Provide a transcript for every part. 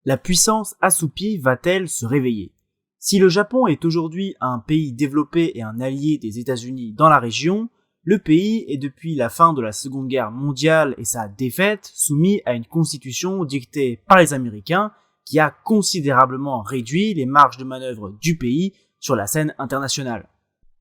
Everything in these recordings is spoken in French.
La puissance assoupie va-t-elle se réveiller? Si le Japon est aujourd'hui un pays développé et un allié des États-Unis dans la région, le pays est depuis la fin de la Seconde Guerre mondiale et sa défaite soumis à une constitution dictée par les Américains qui a considérablement réduit les marges de manœuvre du pays sur la scène internationale.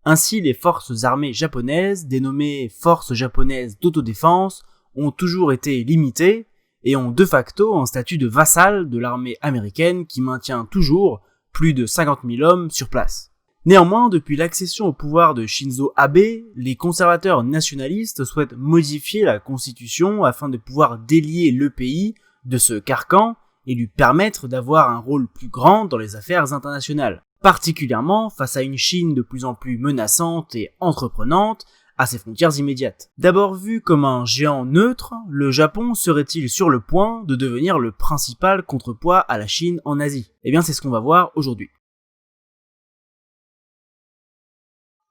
Ainsi, les forces armées japonaises, dénommées Forces japonaises d'autodéfense, ont toujours été limitées et ont de facto un statut de vassal de l'armée américaine qui maintient toujours plus de 50 000 hommes sur place. Néanmoins, depuis l'accession au pouvoir de Shinzo Abe, les conservateurs nationalistes souhaitent modifier la constitution afin de pouvoir délier le pays de ce carcan et lui permettre d'avoir un rôle plus grand dans les affaires internationales, particulièrement face à une Chine de plus en plus menaçante et entreprenante à ses frontières immédiates. D'abord vu comme un géant neutre, le Japon serait-il sur le point de devenir le principal contrepoids à la Chine en Asie? Eh bien c'est ce qu'on va voir aujourd'hui.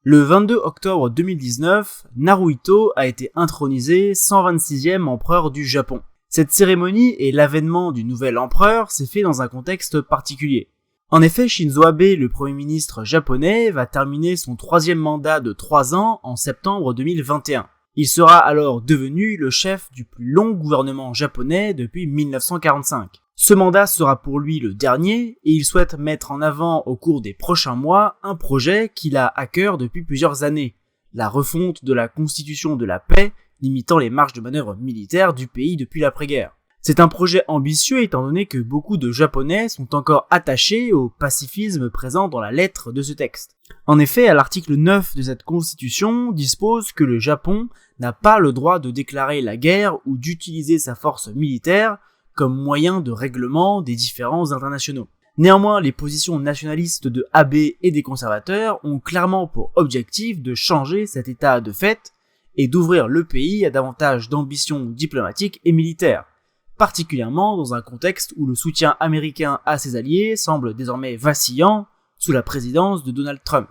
Le 22 octobre 2019, Naruhito a été intronisé 126e empereur du Japon. Cette cérémonie et l'avènement du nouvel empereur s'est fait dans un contexte particulier. En effet, Shinzo Abe, le premier ministre japonais, va terminer son 3e mandat de 3 ans en septembre 2021. Il sera alors devenu le chef du plus long gouvernement japonais depuis 1945. Ce mandat sera pour lui le dernier et il souhaite mettre en avant au cours des prochains mois un projet qu'il a à cœur depuis plusieurs années, la refonte de la constitution de la paix, limitant les marges de manœuvre militaires du pays depuis l'après-guerre. C'est un projet ambitieux étant donné que beaucoup de Japonais sont encore attachés au pacifisme présent dans la lettre de ce texte. En effet, à l'article 9 de cette constitution dispose que le Japon n'a pas le droit de déclarer la guerre ou d'utiliser sa force militaire comme moyen de règlement des différends internationaux. Néanmoins, les positions nationalistes de Abe et des conservateurs ont clairement pour objectif de changer cet état de fait et d'ouvrir le pays à davantage d'ambitions diplomatiques et militaires, particulièrement dans un contexte où le soutien américain à ses alliés semble désormais vacillant sous la présidence de Donald Trump.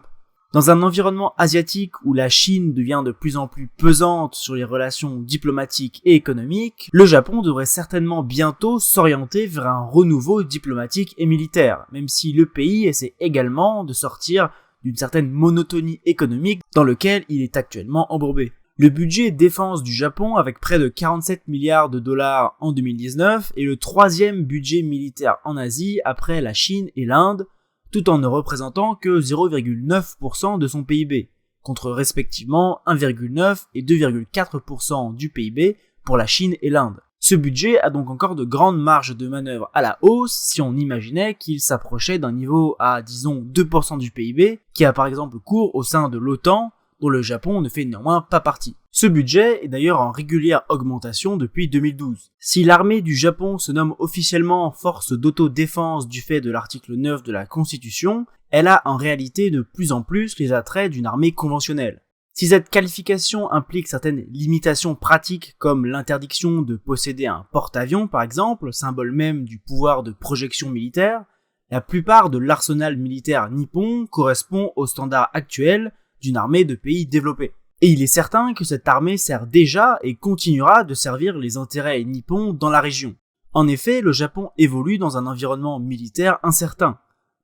Dans un environnement asiatique où la Chine devient de plus en plus pesante sur les relations diplomatiques et économiques, le Japon devrait certainement bientôt s'orienter vers un renouveau diplomatique et militaire, même si le pays essaie également de sortir d'une certaine monotonie économique dans lequel il est actuellement embourbé. Le budget défense du Japon, avec près de 47 milliards de dollars en 2019, est le 3e budget militaire en Asie après la Chine et l'Inde, tout en ne représentant que 0,9% de son PIB, contre respectivement 1,9 et 2,4% du PIB pour la Chine et l'Inde. Ce budget a donc encore de grandes marges de manœuvre à la hausse si on imaginait qu'il s'approchait d'un niveau à, disons, 2% du PIB, qui a par exemple cours au sein de l'OTAN, dont le Japon ne fait néanmoins pas partie. Ce budget est d'ailleurs en régulière augmentation depuis 2012. Si l'armée du Japon se nomme officiellement force d'autodéfense du fait de l'article 9 de la Constitution, elle a en réalité de plus en plus les attraits d'une armée conventionnelle. Si cette qualification implique certaines limitations pratiques comme l'interdiction de posséder un porte-avions par exemple, symbole même du pouvoir de projection militaire, la plupart de l'arsenal militaire nippon correspond aux standards actuels d'une armée de pays développés. Et il est certain que cette armée sert déjà et continuera de servir les intérêts nippons dans la région. En effet, le Japon évolue dans un environnement militaire incertain,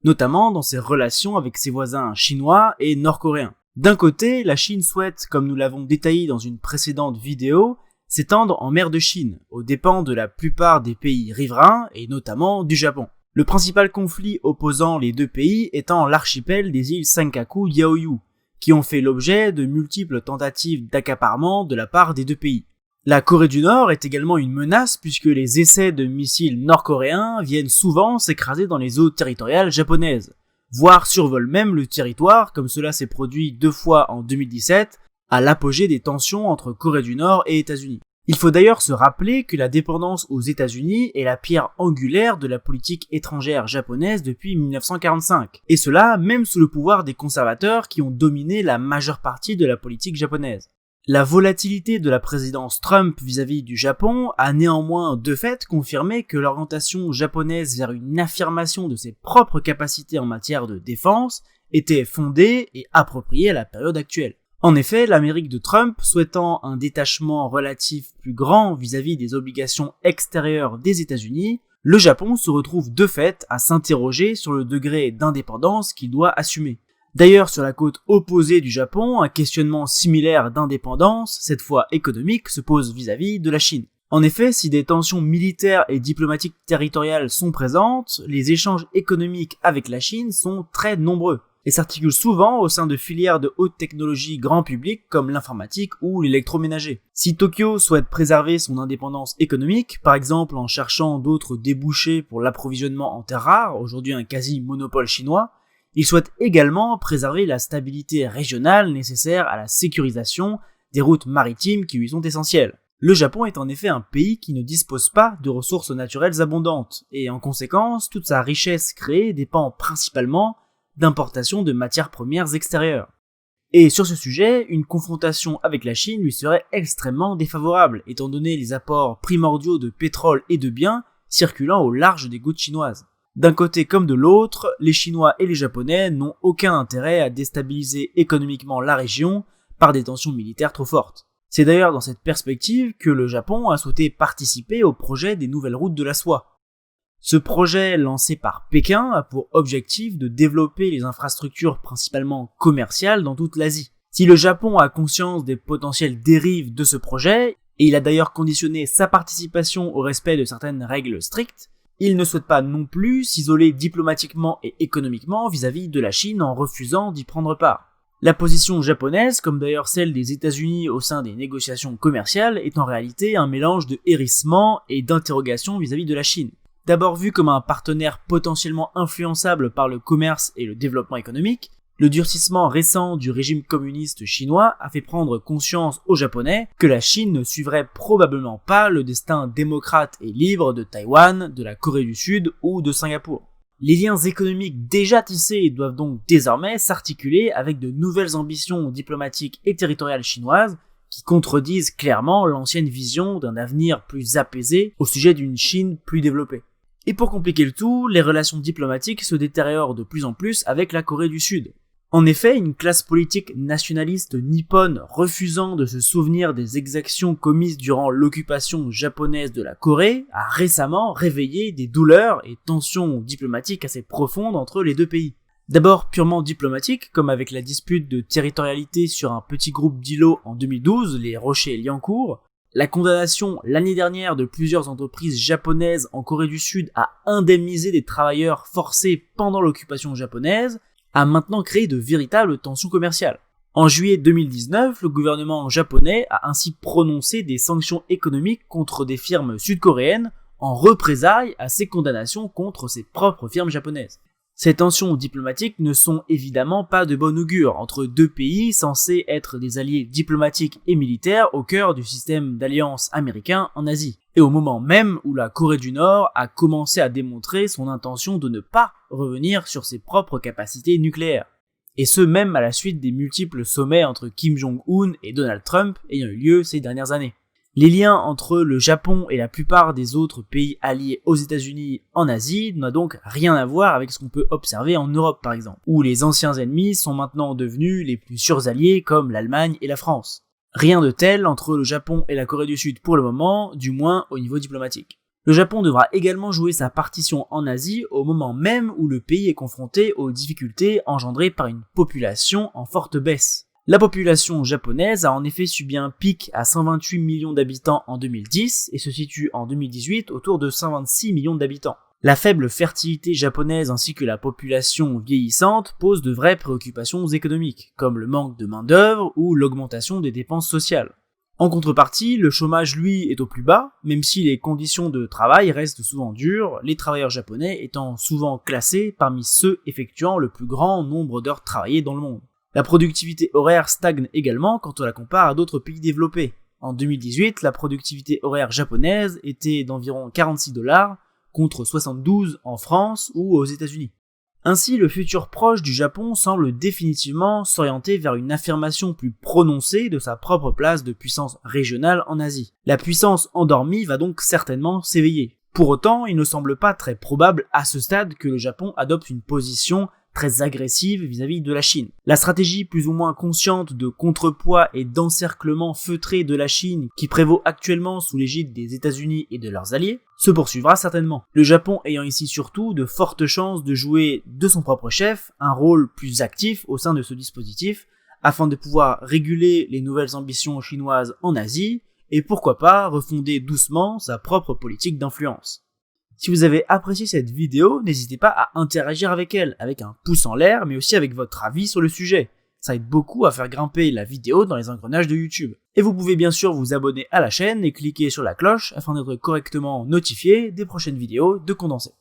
notamment dans ses relations avec ses voisins chinois et nord-coréens. D'un côté, la Chine souhaite, comme nous l'avons détaillé dans une précédente vidéo, s'étendre en mer de Chine, aux dépens de la plupart des pays riverains et notamment du Japon. Le principal conflit opposant les deux pays étant l'archipel des îles Senkaku Yaoyu, qui ont fait l'objet de multiples tentatives d'accaparement de la part des deux pays. La Corée du Nord est également une menace puisque les essais de missiles nord-coréens viennent souvent s'écraser dans les eaux territoriales japonaises, voire survolent même le territoire comme cela s'est produit 2 fois en 2017 à l'apogée des tensions entre Corée du Nord et États-Unis. Il faut d'ailleurs se rappeler que la dépendance aux États-Unis est la pierre angulaire de la politique étrangère japonaise depuis 1945, et cela même sous le pouvoir des conservateurs qui ont dominé la majeure partie de la politique japonaise. La volatilité de la présidence Trump vis-à-vis du Japon a néanmoins de fait confirmé que l'orientation japonaise vers une affirmation de ses propres capacités en matière de défense était fondée et appropriée à la période actuelle. En effet, l'Amérique de Trump, souhaitant un détachement relatif plus grand vis-à-vis des obligations extérieures des États-Unis, Le Japon se retrouve de fait à s'interroger sur le degré d'indépendance qu'il doit assumer. D'ailleurs, sur la côte opposée du Japon, un questionnement similaire d'indépendance, cette fois économique, se pose vis-à-vis de la Chine. En effet, si des tensions militaires et diplomatiques territoriales sont présentes, les échanges économiques avec la Chine sont très nombreux et s'articulent souvent au sein de filières de haute technologie grand public comme l'informatique ou l'électroménager. Si Tokyo souhaite préserver son indépendance économique, par exemple en cherchant d'autres débouchés pour l'approvisionnement en terres rares, aujourd'hui un quasi-monopole chinois, il souhaite également préserver la stabilité régionale nécessaire à la sécurisation des routes maritimes qui lui sont essentielles. Le Japon est en effet un pays qui ne dispose pas de ressources naturelles abondantes, et en conséquence, toute sa richesse créée dépend principalement d'importation de matières premières extérieures. Et sur ce sujet, une confrontation avec la Chine lui serait extrêmement défavorable, étant donné les apports primordiaux de pétrole et de biens circulant au large des côtes chinoises. D'un côté comme de l'autre, les Chinois et les Japonais n'ont aucun intérêt à déstabiliser économiquement la région par des tensions militaires trop fortes. C'est d'ailleurs dans cette perspective que le Japon a souhaité participer au projet des nouvelles routes de la soie. Ce projet, lancé par Pékin, a pour objectif de développer les infrastructures principalement commerciales dans toute l'Asie. Si le Japon a conscience des potentielles dérives de ce projet, et il a d'ailleurs conditionné sa participation au respect de certaines règles strictes, il ne souhaite pas non plus s'isoler diplomatiquement et économiquement vis-à-vis de la Chine en refusant d'y prendre part. La position japonaise, comme d'ailleurs celle des États-Unis au sein des négociations commerciales, est en réalité un mélange de hérissement et d'interrogation vis-à-vis de la Chine. D'abord vu comme un partenaire potentiellement influençable par le commerce et le développement économique, le durcissement récent du régime communiste chinois a fait prendre conscience aux Japonais que la Chine ne suivrait probablement pas le destin démocrate et libre de Taïwan, de la Corée du Sud ou de Singapour. Les liens économiques déjà tissés doivent donc désormais s'articuler avec de nouvelles ambitions diplomatiques et territoriales chinoises qui contredisent clairement l'ancienne vision d'un avenir plus apaisé au sujet d'une Chine plus développée. Et pour compliquer le tout, les relations diplomatiques se détériorent de plus en plus avec la Corée du Sud. En effet, une classe politique nationaliste nippone refusant de se souvenir des exactions commises durant l'occupation japonaise de la Corée a récemment réveillé des douleurs et tensions diplomatiques assez profondes entre les deux pays. D'abord purement diplomatique, comme avec la dispute de territorialité sur un petit groupe d'îlots en 2012, les Rochers Liancourt, la condamnation l'année dernière de plusieurs entreprises japonaises en Corée du Sud à indemniser des travailleurs forcés pendant l'occupation japonaise, a maintenant créé de véritables tensions commerciales. En juillet 2019, le gouvernement japonais a ainsi prononcé des sanctions économiques contre des firmes sud-coréennes en représailles à ces condamnations contre ses propres firmes japonaises. Ces tensions diplomatiques ne sont évidemment pas de bon augure entre deux pays censés être des alliés diplomatiques et militaires au cœur du système d'alliance américain en Asie, et au moment même où la Corée du Nord a commencé à démontrer son intention de ne pas revenir sur ses propres capacités nucléaires. Et ce même à la suite des multiples sommets entre Kim Jong-un et Donald Trump ayant eu lieu ces dernières années. Les liens entre le Japon et la plupart des autres pays alliés aux États-Unis en Asie n'ont donc rien à voir avec ce qu'on peut observer en Europe par exemple, où les anciens ennemis sont maintenant devenus les plus sûrs alliés comme l'Allemagne et la France. Rien de tel entre le Japon et la Corée du Sud pour le moment, du moins au niveau diplomatique. Le Japon devra également jouer sa partition en Asie au moment même où le pays est confronté aux difficultés engendrées par une population en forte baisse. La population japonaise a en effet subi un pic à 128 millions d'habitants en 2010 et se situe en 2018 autour de 126 millions d'habitants. La faible fertilité japonaise ainsi que la population vieillissante posent de vraies préoccupations économiques, comme le manque de main-d'œuvre ou l'augmentation des dépenses sociales. En contrepartie, le chômage lui est au plus bas, même si les conditions de travail restent souvent dures, les travailleurs japonais étant souvent classés parmi ceux effectuant le plus grand nombre d'heures travaillées dans le monde. La productivité horaire stagne également quand on la compare à d'autres pays développés. En 2018, la productivité horaire japonaise était d'environ 46 $ contre 72 en France ou aux États-Unis. Ainsi, le futur proche du Japon semble définitivement s'orienter vers une affirmation plus prononcée de sa propre place de puissance régionale en Asie. La puissance endormie va donc certainement s'éveiller. Pour autant, il ne semble pas très probable à ce stade que le Japon adopte une position très agressive vis-à-vis de la Chine. La stratégie plus ou moins consciente de contrepoids et d'encerclement feutré de la Chine qui prévaut actuellement sous l'égide des États-Unis et de leurs alliés se poursuivra certainement. Le Japon ayant ici surtout de fortes chances de jouer de son propre chef un rôle plus actif au sein de ce dispositif, afin de pouvoir réguler les nouvelles ambitions chinoises en Asie, et pourquoi pas refonder doucement sa propre politique d'influence. Si vous avez apprécié cette vidéo, n'hésitez pas à interagir avec elle, avec un pouce en l'air, mais aussi avec votre avis sur le sujet. Ça aide beaucoup à faire grimper la vidéo dans les engrenages de YouTube. Et vous pouvez bien sûr vous abonner à la chaîne et cliquer sur la cloche afin d'être correctement notifié des prochaines vidéos de Condensé.